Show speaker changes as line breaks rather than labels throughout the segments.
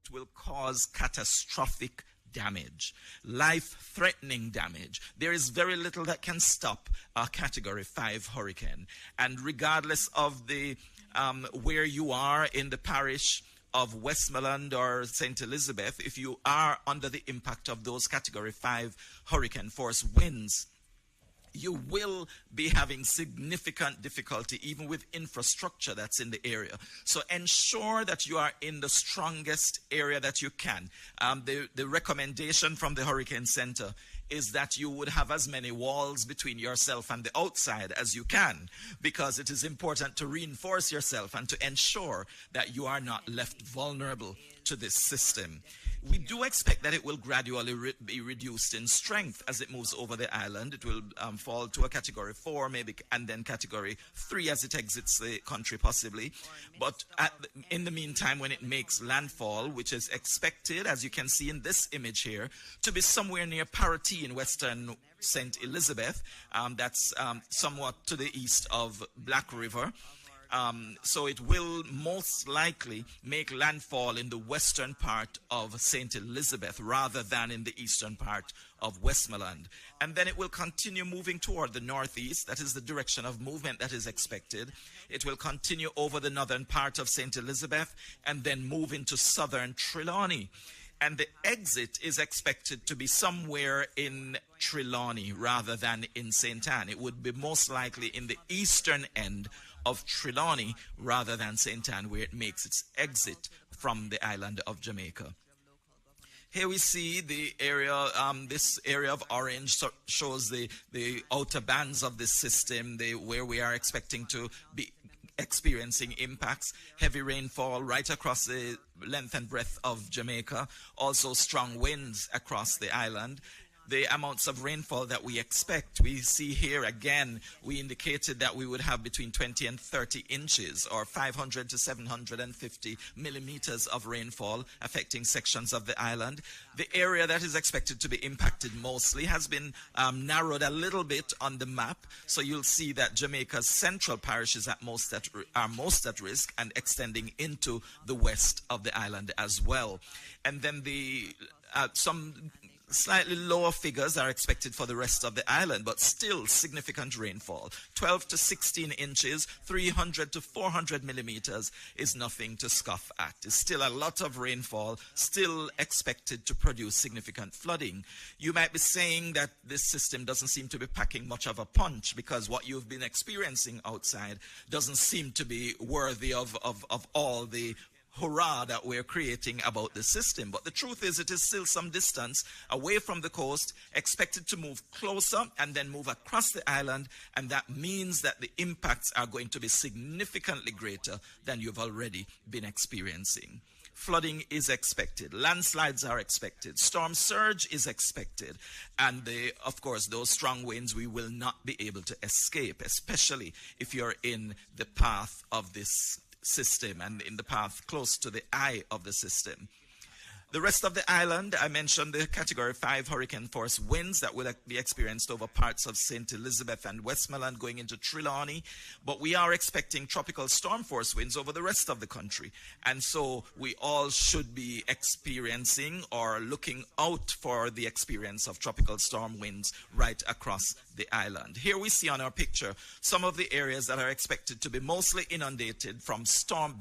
it will cause catastrophic damage, life-threatening damage. There is very little that can stop a Category 5 hurricane. And regardless of the where you are in the parish of Westmoreland or St. Elizabeth, if you are under the impact of those Category 5 hurricane force winds, you will be having significant difficulty even with infrastructure that's in the area. So ensure that you are in the strongest area that you can. The recommendation from the Hurricane Center is that you would have as many walls between yourself and the outside as you can, because it is important to reinforce yourself and to ensure that you are not left vulnerable to this system. We do expect that it will gradually be reduced in strength as it moves over the island. It will fall to a Category 4 maybe, and then Category 3 as it exits the country possibly. But in the meantime, when it makes landfall, which is expected, as you can see in this image here, to be somewhere near parity in western St. Elizabeth, that's somewhat to the east of Black River. So it will most likely make landfall in the western part of St. Elizabeth rather than in the eastern part of Westmoreland. And then it will continue moving toward the northeast. That is the direction of movement that is expected. It will continue over the northern part of St. Elizabeth and then move into southern Trelawney. And the exit is expected to be somewhere in Trelawney rather than in St. Anne. It would be most likely in the eastern end of Trelawney rather than St. Anne, where it makes its exit from the island of Jamaica. Here we see the area, this area of orange shows the outer bands of this system, where we are expecting to be experiencing impacts, heavy rainfall right across the length and breadth of Jamaica, also strong winds across the island. The amounts of rainfall that we expect, we see here again, we indicated that we would have between 20 and 30 inches or 500 to 750 millimeters of rainfall affecting sections of the island. The area that is expected to be impacted mostly has been narrowed a little bit on the map. So you'll see that Jamaica's central parishes are most at risk and extending into the west of the island as well. And then some slightly lower figures are expected for the rest of the island, but still significant rainfall. 12 to 16 inches, 300 to 400 millimeters is nothing to scoff at. It's still a lot of rainfall, still expected to produce significant flooding. You might be saying that this system doesn't seem to be packing much of a punch because what you've been experiencing outside doesn't seem to be worthy of all the hurrah that we're creating about the system. But the truth is, it is still some distance away from the coast, expected to move closer and then move across the island, and that means that the impacts are going to be significantly greater than you've already been experiencing. Flooding is expected, landslides are expected, storm surge is expected, and of course those strong winds we will not be able to escape, especially if you're in the path of this system and in the path close to the eye of the system. The rest of the island, I mentioned the Category 5 hurricane force winds that will be experienced over parts of St. Elizabeth and Westmoreland going into Trelawney, but we are expecting tropical storm force winds over the rest of the country. And so we all should be experiencing or looking out for the experience of tropical storm winds right across the island. Here we see on our picture some of the areas that are expected to be mostly inundated from storm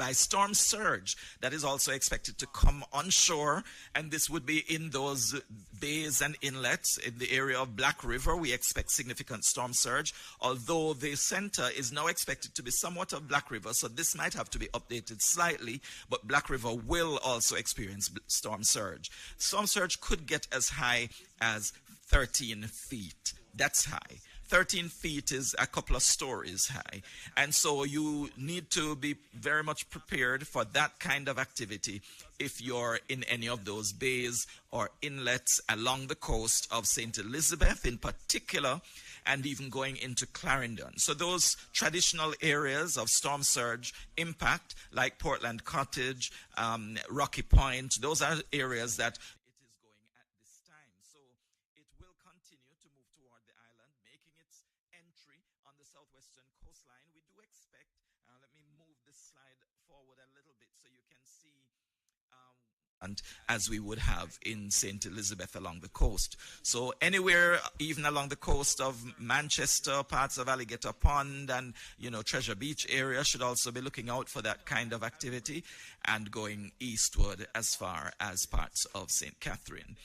surge that is also expected to come onshore. And this would be in those bays and inlets. In the area of Black River, we expect significant storm surge, although the center is now expected to be somewhat of Black River, so this might have to be updated slightly, but Black River will also experience storm surge. Storm surge could get as high as 13 feet. That's high. 13 feet is a couple of stories high. And so you need to be very much prepared for that kind of activity if you're in any of those bays or inlets along the coast of St. Elizabeth in particular, and even going into Clarendon. So those traditional areas of storm surge impact, like Portland Cottage, Rocky Point, those are areas that it is going at this time. So it will continue to move toward the island, making its entry on the southwestern coastline. We do expect, let me move this slide forward a little bit so you can see as we would have in St. Elizabeth along the coast. So anywhere, even along the coast of Manchester, parts of Alligator Pond and, Treasure Beach area should also be looking out for that kind of activity and going eastward as far as parts of St. Catherine.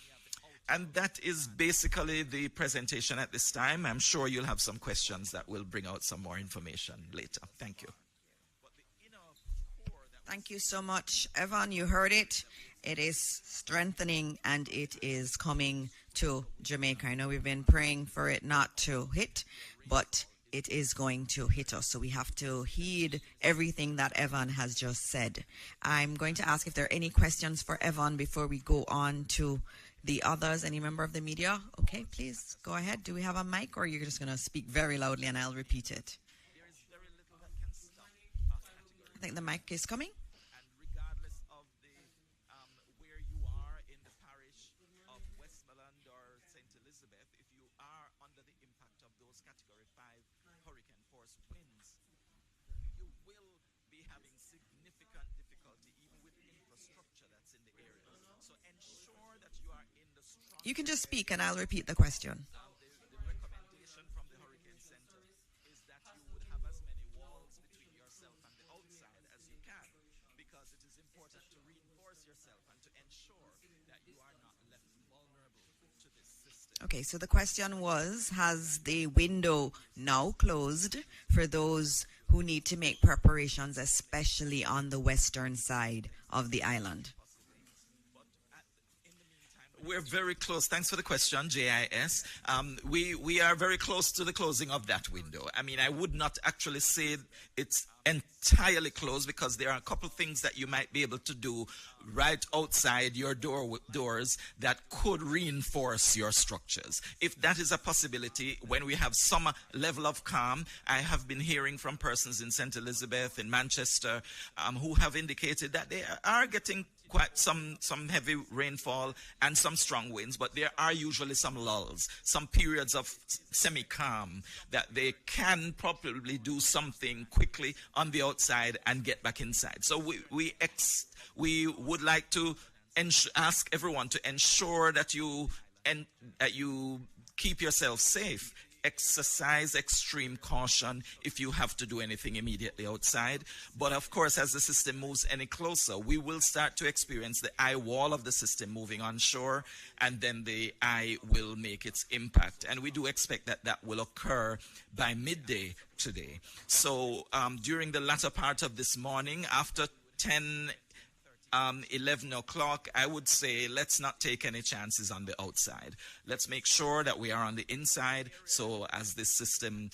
And that is basically the presentation at this time. I'm sure you'll have some questions that will bring out some more information later. Thank you.
Thank you so much, Evan. You heard it. It is strengthening and it is coming to Jamaica. I know we've been praying for it not to hit, but it is going to hit us. So we have to heed everything that Evan has just said. I'm going to ask if there are any questions for Evan before we go on to the others. Any member of the media? Okay, please go ahead. Do we have a mic or you're just going to speak very loudly and I'll repeat it? I think the mic is coming. You can just speak and I'll repeat the question.
The recommendation from the Hurricane Center is that you would have as many walls between yourself and the outside as you can, because it is important to reinforce yourself and to ensure that you are not left vulnerable to this system.
Okay, so the question was, has the window now closed for those who need to make preparations, especially on the western side of the island?
We're very close. Thanks for the question, JIS. We are very close to the closing of that window. I mean, I would not actually say it's entirely closed, because there are a couple of things that you might be able to do right outside your doors that could reinforce your structures. If that is a possibility, when we have some level of calm, I have been hearing from persons in St. Elizabeth, in Manchester, who have indicated that they are getting quite some heavy rainfall and some strong winds, but there are usually some lulls, some periods of semi-calm that they can probably do something quickly on the outside and get back inside. So we would like to ask everyone to ensure that you keep yourself safe. Exercise extreme caution if you have to do anything immediately outside. But of course, as the system moves any closer, we will start to experience the eye wall of the system moving onshore, and then the eye will make its impact. And we do expect that that will occur by midday today. So during the latter part of this morning, after 11 o'clock, I would say let's not take any chances on the outside. Let's make sure that we are on the inside, so as this system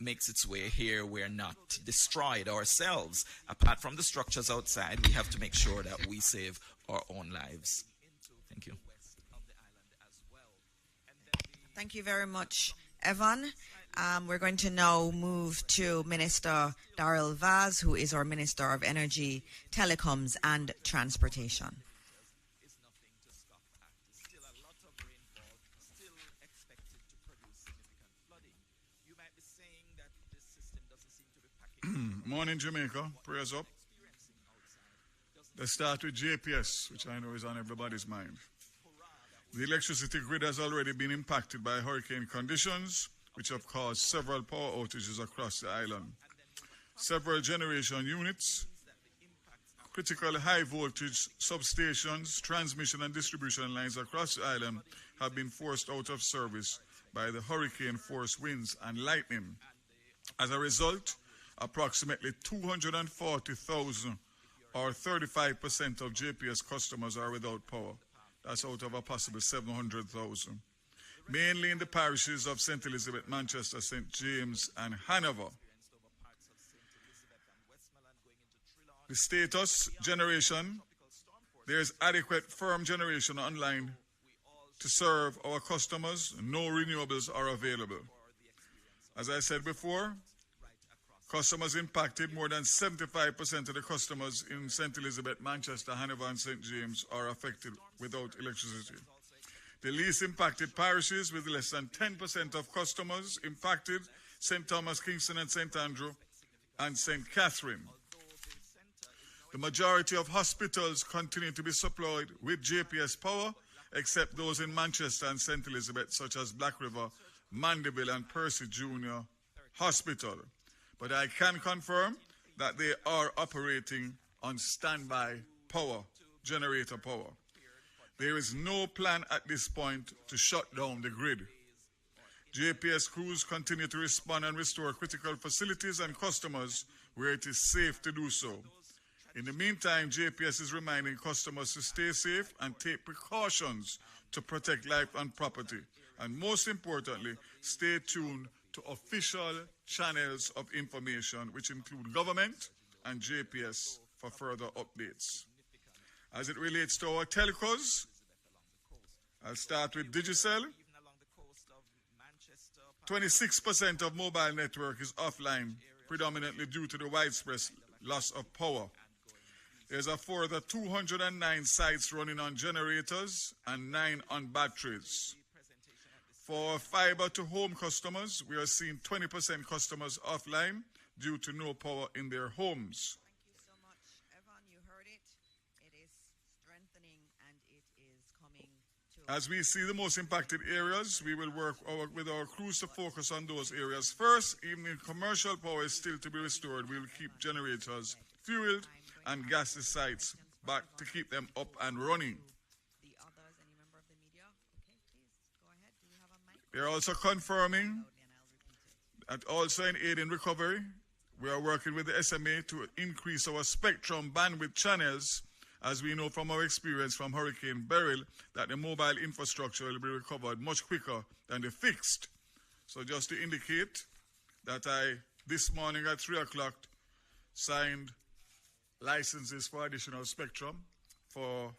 makes its way here, we're not destroyed ourselves. Apart from the structures outside, we have to make sure that we save our own lives. Thank you.
Thank you very much, Evan. We're going to now move to Minister Darrell Vaz, who is our Minister of Energy, Telecoms and Transportation.
Morning, Jamaica. Prayers up. Let's start with JPS, which I know is on everybody's mind. The electricity grid has already been impacted by hurricane conditions, which have caused several power outages across the island. Several generation units, critical high voltage substations, transmission and distribution lines across the island have been forced out of service by the hurricane force winds and lightning. As a result, approximately 240,000 or 35% of JPS customers are without power. That's out of a possible 700,000. Mainly in the parishes of St. Elizabeth, Manchester, St. James, and Hanover. The status, generation, there is adequate firm generation online to serve our customers. No renewables are available. As I said before, customers impacted, more than 75% of the customers in St. Elizabeth, Manchester, Hanover, and St. James are affected without electricity. The least impacted parishes, with less than 10% of customers impacted, St. Thomas, Kingston, and St. Andrew, and St. Catherine. The majority of hospitals continue to be supplied with JPS power, except those in Manchester and St. Elizabeth, such as Black River, Mandeville, and Percy Junior Hospital. But I can confirm that they are operating on standby power, generator power. There is no plan at this point to shut down the grid. JPS crews continue to respond and restore critical facilities and customers where it is safe to do so. In the meantime, JPS is reminding customers to stay safe and take precautions to protect life and property. And most importantly, stay tuned to official channels of information, which include government and JPS, for further updates. As it relates to our telcos, I'll start with Digicel. 26% of mobile network is offline, predominantly due to the widespread loss of power. There's a further 209 sites running on generators and 9 on batteries. For fiber to home customers, we are seeing 20% customers offline due to no power in their homes.
Thank you so much, Evan. You heard it. It is strengthening and it is coming to...
As we see the most impacted areas, we will work with our crews to focus on those areas first. Even if commercial power is still to be restored, we will keep generators fueled and gas the sites back to keep them up and running.
The others, any member of the media? Okay, please, go ahead. Do you have a mic?
They're also confirming that also in aid in recovery, we are working with the SMA to increase our spectrum bandwidth channels, as we know from our experience from Hurricane Beryl that the mobile infrastructure will be recovered much quicker than the fixed. So just to indicate that I, this morning at 3 o'clock, signed licenses for additional spectrum for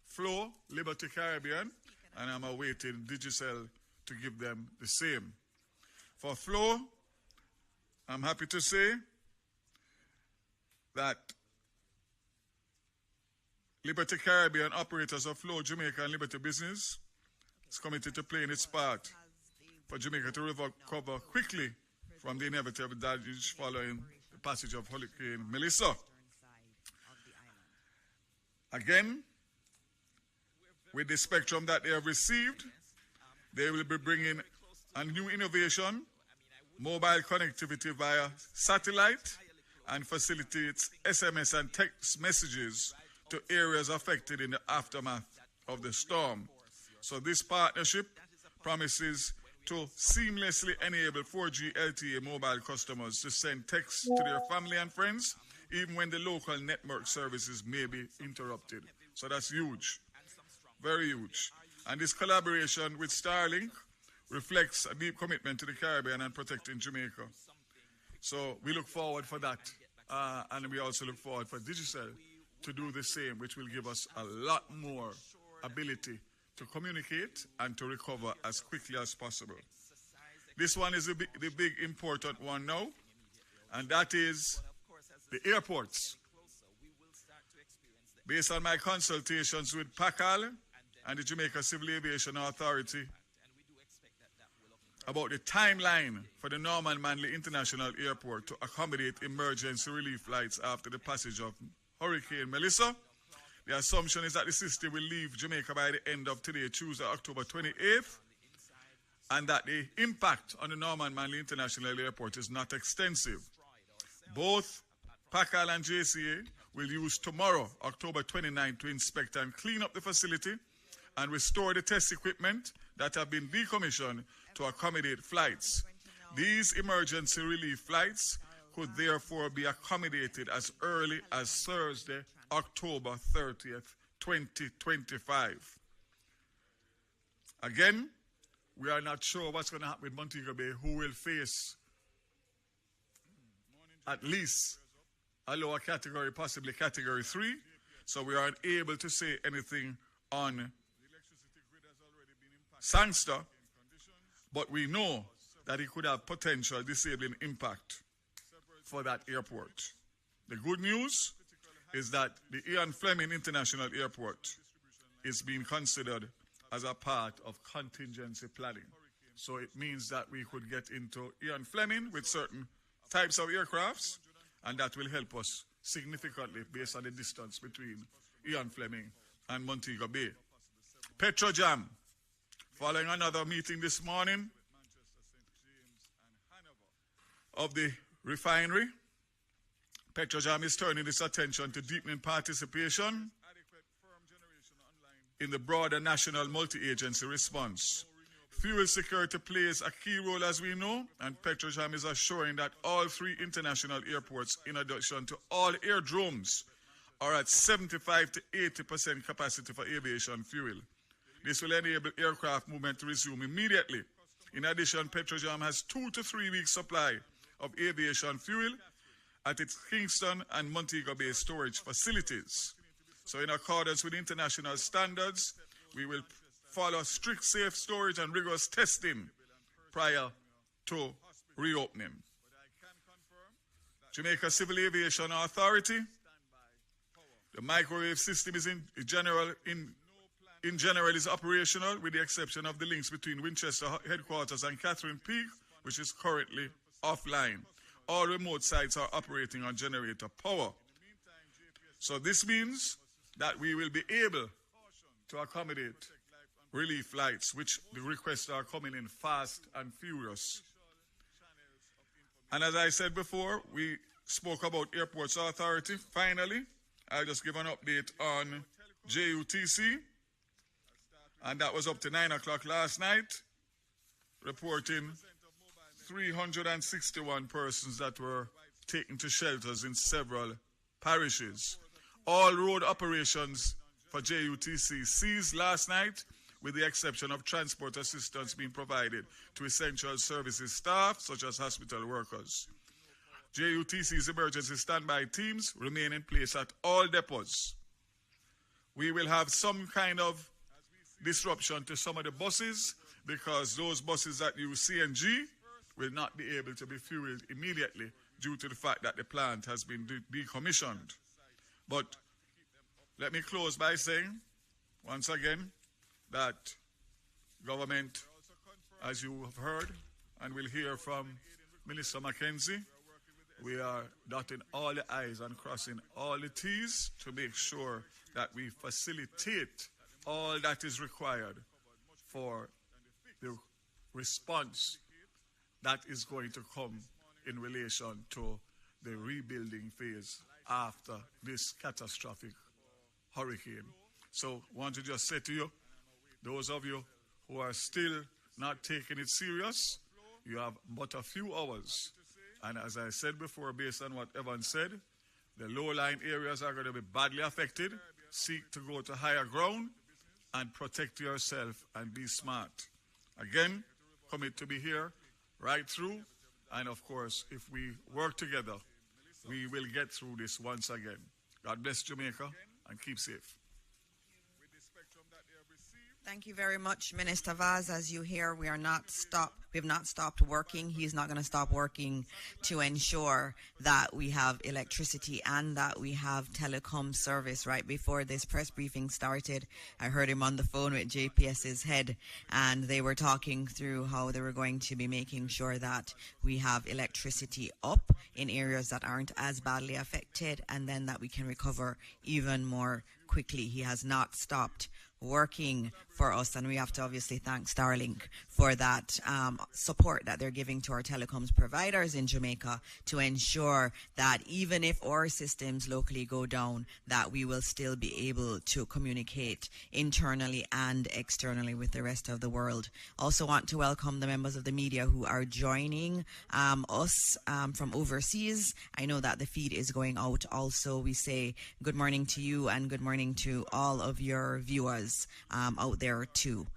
Flow, Liberty Caribbean, and I'm awaiting Digicel to give them the same. For Flow, I'm happy to say that Liberty Caribbean, operators of Flow, Jamaica, and Liberty Business is committed to playing its part for Jamaica to recover quickly from the inevitable damage following the passage of Hurricane Melissa. Again, with the spectrum that they have received, they will be bringing a new innovation, mobile connectivity via satellite, and facilitates SMS and text messages to areas affected in the aftermath of the storm. So this partnership promises to seamlessly enable 4G LTE mobile customers to send texts to their family and friends, even when the local network services may be interrupted. So that's huge, very huge. And this collaboration with Starlink reflects a deep commitment to the Caribbean and protecting Jamaica. So we look forward for that. And we also look forward for Digicel to do the same, which will give us a lot more ability to communicate and to recover as quickly as possible. This one is the big important one now, and that is the airports. Based on my consultations with PACAL and the Jamaica Civil Aviation Authority about the timeline for the Norman Manley International Airport to accommodate emergency relief flights after the passage of Hurricane Melissa, the assumption is that the system will leave Jamaica by the end of today, Tuesday, October 28th, and that the impact on the Norman Manley International Airport is not extensive. Both PACAL and JCA will use tomorrow, October 29th, to inspect and clean up the facility and restore the test equipment that have been decommissioned to accommodate flights. These emergency relief flights could therefore be accommodated as early as Thursday, October 30th, 2025. Again, we are not sure what's going to happen with Montego Bay, who will face at least a lower category, possibly category 3. So we aren't able to say anything on Sangster, but we know that it could have potential disabling impact for that airport. The good news is that the Ian Fleming International Airport is being considered as a part of contingency planning. So it means that we could get into Ian Fleming with certain types of aircrafts, and that will help us significantly based on the distance between Ian Fleming and Montego Bay. Petrojam, following another meeting this morning of the refinery, Petrojam is turning its attention to deepening participation in the broader national multi-agency response. Fuel security plays a key role, as we know, and Petrojam is assuring that all 3 international airports, in addition to all airdromes, are at 75 to 80% capacity for aviation fuel. This will enable aircraft movement to resume immediately. In addition, Petrojam has 2 to 3 weeks supply of aviation fuel at its Kingston and Montego Bay storage facilities. So in accordance with international standards, we will follow strict safe storage and rigorous testing prior to reopening. Jamaica Civil Aviation Authority, the microwave system is in general is operational, with the exception of the links between Winchester headquarters and Catherine Peak, which is currently offline. All remote sites are operating on generator power. So this means that we will be able to accommodate relief flights, which the requests are coming in fast and furious. And as I said before, we spoke about Airports Authority. Finally, I'll just give an update on JUTC. And that was up to 9 o'clock last night, reporting 361 persons that were taken to shelters in several parishes. All road operations for JUTC ceased last night, with the exception of transport assistance being provided to essential services staff, such as hospital workers. JUTC's emergency standby teams remain in place at all depots. We will have some kind of disruption to some of the buses, because those buses that use CNG will not be able to be fueled immediately due to the fact that the plant has been decommissioned. But let me close by saying, once again, that government, as you have heard and will hear from Minister Mackenzie, we are dotting all the I's and crossing all the T's to make sure that we facilitate all that is required for the response that is going to come in relation to the rebuilding phase after this catastrophic hurricane. So I want to just say to you, those of you who are still not taking it serious, you have but a few hours. And as I said before, based on what Evan said, the low-lying areas are going to be badly affected. Seek to go to higher ground and protect yourself and be smart. Again, commit to be here right through. And of course, if we work together, we will get through this once again. God bless Jamaica and keep safe.
Thank you very much, Minister Vaz. As you hear, we have not stopped working. He's not going to stop working to ensure that we have electricity and that we have telecom service. Right before this press briefing started, I heard him on the phone with JPS's head, and they were talking through how they were going to be making sure that we have electricity up in areas that aren't as badly affected, and then that we can recover even more quickly. He has not stopped working for us, and we have to obviously thank Starlink for that support that they're giving to our telecoms providers in Jamaica to ensure that even if our systems locally go down, that we will still be able to communicate internally and externally with the rest of the world. Also want to welcome the members of the media who are joining us from overseas. I know that the feed is going out also. We say good morning to you and good morning to all of your viewers out there too.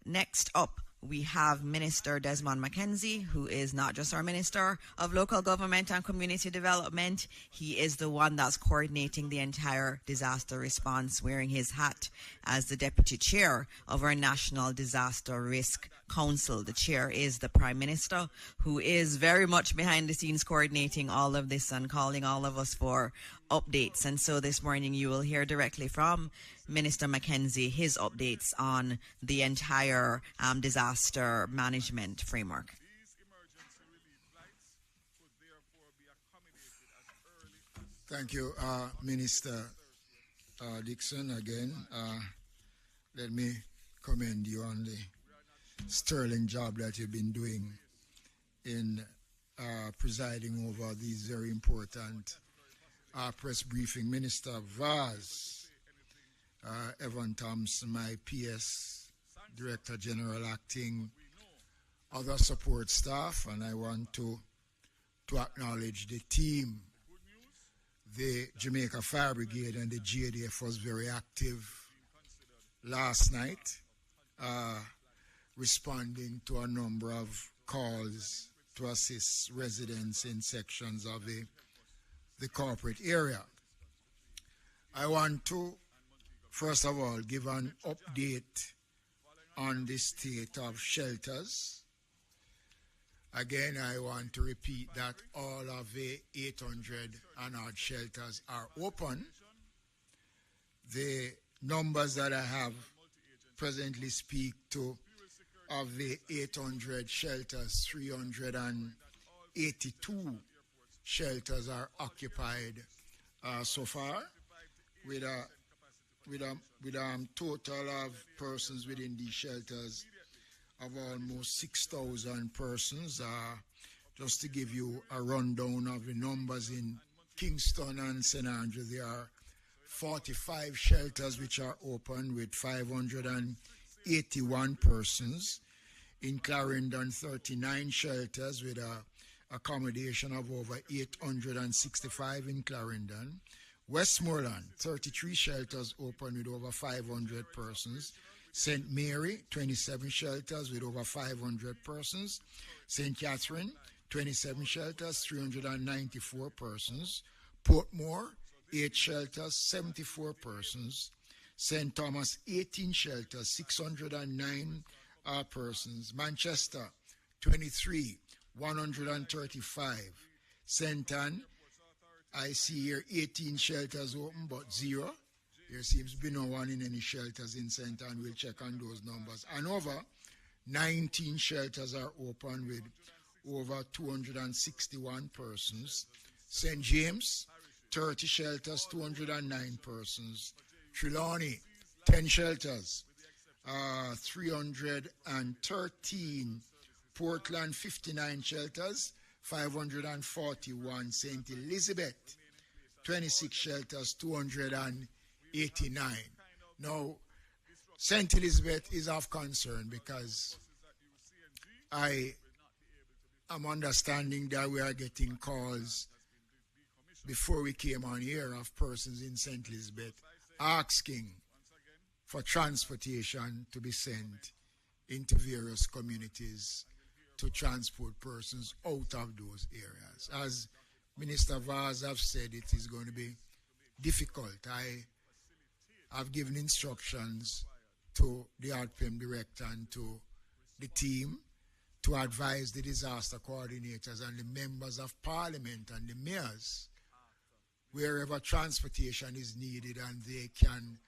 Next up, we have Minister Desmond Mackenzie, who is not just our Minister of Local Government and Community Development. He is the one that's coordinating the entire disaster response, wearing his hat as the Deputy Chair of our National Disaster Risk Council. The chair is the Prime Minister, who is very much behind the scenes coordinating all of this and calling all of us for updates. And so this morning you will hear directly from Minister Mackenzie his updates on the entire disaster management framework.
Thank you, Minister Dixon. Again, let me commend you on the sterling job that you've been doing in presiding over these very important press briefing. Minister Vaz, Evan Thompson, my PS Director General Acting, other support staff, and I want to acknowledge the team. The Jamaica Fire Brigade and the JDF was very active last night, responding to a number of calls to assist residents in sections of the corporate area. I want to, first of all, give an update on the state of shelters. Again, I want to repeat that all of the 800 and odd shelters are open. The numbers that I have presently speak to, of the 800 shelters, 382 shelters are occupied so far, with a total of persons within these shelters of almost 6,000 persons. Just to give you a rundown of the numbers in Kingston and St. Andrew, there are 45 shelters which are open with 581 persons. In Clarendon, 39 shelters with a accommodation of over 865 in Clarendon. Westmoreland, 33 shelters open with over 500 persons. St. Mary, 27 shelters with over 500 persons. St. Catherine, 27 shelters, 394 persons. Portmore, 8 shelters, 74 persons. St. Thomas, 18 shelters, 609 persons. Manchester, 23, 135. St. Anne, I see here 18 shelters open, but 0. There seems to be no one in any shelters in St. Anne. We'll check on those numbers. And over 19 shelters are open with over 261 persons. St. James, 30 shelters, 209 persons. Trelawney, 10 shelters, 313. Portland, 59 shelters, 541. St. Elizabeth, 26 shelters, 289. Now, St. Elizabeth is of concern because I am understanding that we are getting calls before we came on here of persons in St. Elizabeth asking for transportation to be sent into various communities to transport persons out of those areas. As Minister Vaz have said, it is going to be difficult. I've given instructions to the RPM director and to the team to advise the disaster coordinators and the members of parliament and the mayors wherever transportation is needed and they can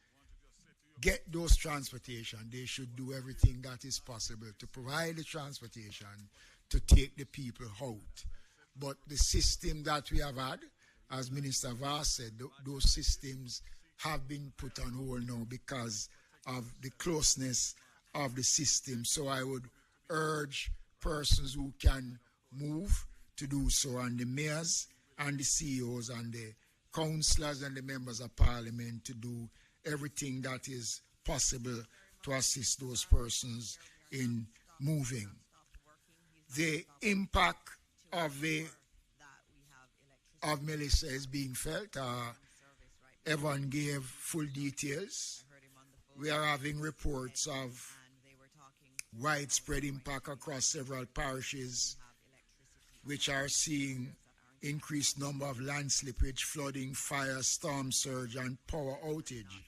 get those transportation, they should do everything that is possible to provide the transportation to take the people out. But the system that we have had, as Minister Vaz said, those systems have been put on hold now because of the closeness of the system. So I would urge persons who can move to do so, and the mayors and the CEOs and the councillors and the members of parliament to do everything that is possible to assist those persons in moving. The impact of Melissa is being felt. Evan gave full details. We are having reports of widespread impact across several parishes which are seeing increased number of land slippage, flooding, fire, storm surge, and power outage.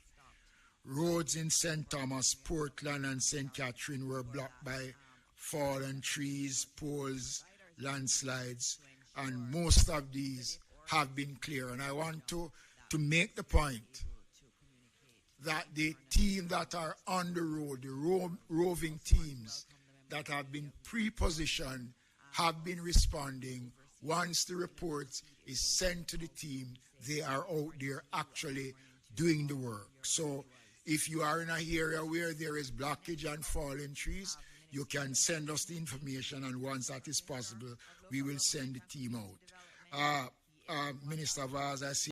Roads in St. Thomas, Portland, and St. Catherine were blocked by fallen trees, poles, landslides, and most of these have been clear. And I want to make the point that the team that are on the road, the roving teams that have been pre-positioned, have been responding once the report is sent to the team, they are out there actually doing the work. So if you are in an area where there is blockage and fallen trees, you can send us the information, and once that is possible, we will send the team out. Minister Vaz, I see